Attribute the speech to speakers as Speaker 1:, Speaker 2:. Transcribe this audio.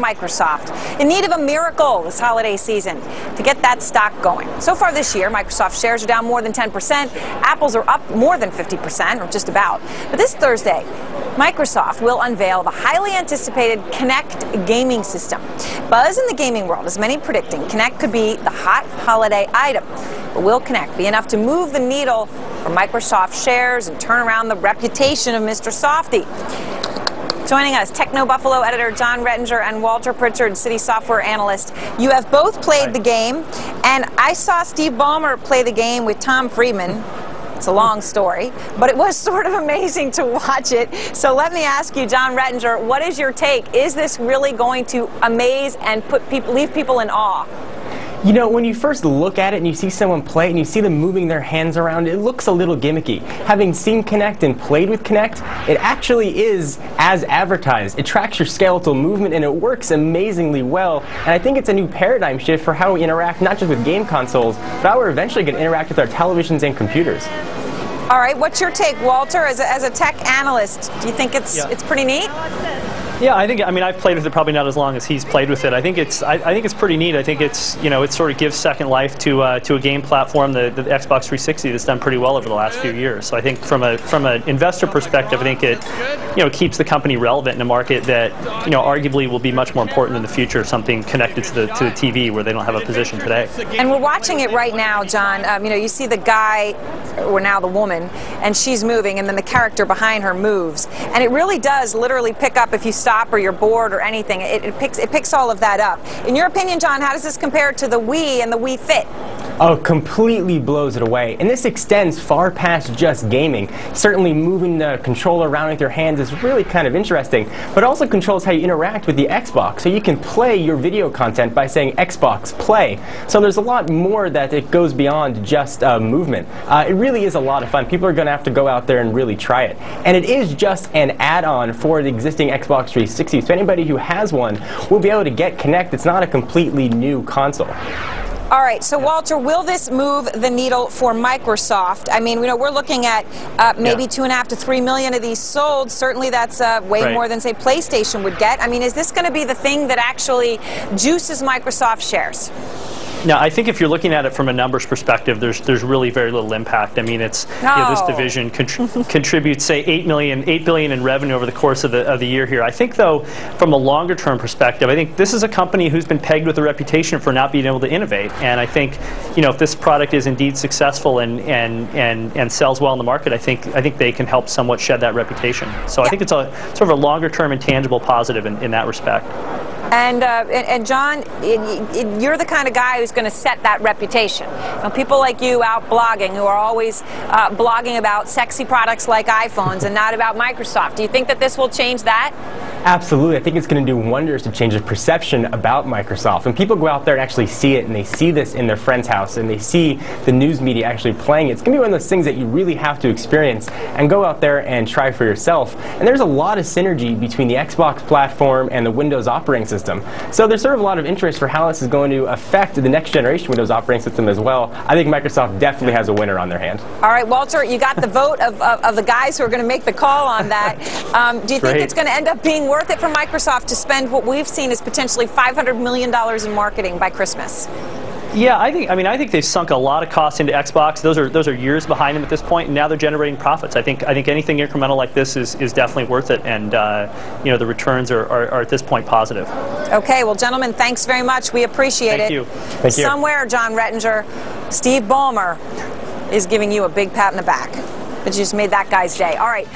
Speaker 1: Microsoft, in need of a miracle this holiday season to get that stock going. So far this year, Microsoft shares are down more than 10%. Apple's are up more than 50%, or just about. But this Thursday, Microsoft will unveil the highly anticipated Kinect gaming system. Buzz in the gaming world has many predicting Kinect could be the hot holiday item. But will Kinect be enough to move the needle for Microsoft shares and turn around the reputation of Mr. Softy? Joining us, TechnoBuffalo editor John Rettinger and Walter Pritchard, City software analyst. You have both played the game, and I saw Steve Ballmer play the game with Tom Friedman. It's a long story, but it was sort of amazing to watch it. So let me ask you, John Rettinger, what is your take? Is this really going to amaze and leave people in awe?
Speaker 2: You know, when you first look at it and you see someone play and you see them moving their hands around, it looks a little gimmicky. Having seen Kinect and played with Kinect, it actually is as advertised. It tracks your skeletal movement and it works amazingly well. And I think it's a new paradigm shift for how we interact, not just with game consoles, but how we're eventually going to interact with our televisions and computers.
Speaker 1: All right, what's your take, Walter, as a tech analyst? Do you think it's pretty neat?
Speaker 3: Yeah, I mean, I've played with it probably not as long as he's played with it. I think it's pretty neat. I think it's, it sort of gives second life to a game platform, the Xbox 360, that's done pretty well over the last few years. So I think from an investor perspective, I think it, keeps the company relevant in a market that, arguably will be much more important in the future, something connected to the TV where they don't have a position today.
Speaker 1: And we're watching it right now, John. You see the guy, or now the woman, and she's moving, and then the character behind her moves. And it really does literally pick up if you stop or you're bored or anything. It picks all of that up. In your opinion, John, how does this compare to the Wii and the Wii Fit?
Speaker 2: Oh, completely blows it away. And this extends far past just gaming. Certainly moving the controller around with your hands is really kind of interesting, but also controls how you interact with the Xbox. So you can play your video content by saying Xbox Play. So there's a lot more that it goes beyond just movement. It really is a lot of fun. People are going to have to go out there and really try it. And it is just an add-on for the existing Xbox 360. So anybody who has one will be able to get Kinect. It's not a completely new console.
Speaker 1: All right, so Walter, will this move the needle for Microsoft? I mean, we're looking at maybe 2.5 to 3 million of these sold. Certainly that's way more than, say, PlayStation would get. I mean, is this going to be the thing that actually juices Microsoft shares?
Speaker 3: Now, I think if you're looking at it from a numbers perspective, there's really very little impact. I mean, it's this division contributes, say, $8 billion in revenue over the course of the year here. I think, though, from a longer term perspective, I think this is a company who's been pegged with a reputation for not being able to innovate. And I think, if this product is indeed successful and sells well in the market, I think they can help somewhat shed that reputation. So I think it's a sort of a longer term and tangible positive in that respect.
Speaker 1: And John, you're the kind of guy who's going to set that reputation. People like you out blogging who are always blogging about sexy products like iPhones and not about Microsoft. Do you think that this will change that?
Speaker 2: Absolutely. I think it's going to do wonders to change the perception about Microsoft. When people go out there and actually see it, and they see this in their friend's house, and they see the news media actually playing it, it's going to be one of those things that you really have to experience and go out there and try for yourself. And there's a lot of synergy between the Xbox platform and the Windows operating system. So there's sort of a lot of interest for how this is going to affect the next generation Windows operating system as well. I think Microsoft definitely has a winner on their hand.
Speaker 1: All right, Walter, you got the vote of the guys who are going to make the call on that. Do you think it's going to end up being worth it for Microsoft to spend what we've seen as potentially $500 million in marketing by Christmas?
Speaker 3: Yeah, I think they've sunk a lot of costs into Xbox. Those are years behind them at this point, and now they're generating profits. I think anything incremental like this is definitely worth it, and the returns are at this point positive.
Speaker 1: Okay, well, gentlemen, thanks very much. We appreciate it.
Speaker 2: Thank you.
Speaker 1: Somewhere, John Rettinger, Steve Ballmer is giving you a big pat in the back. That just made that guy's day. All right.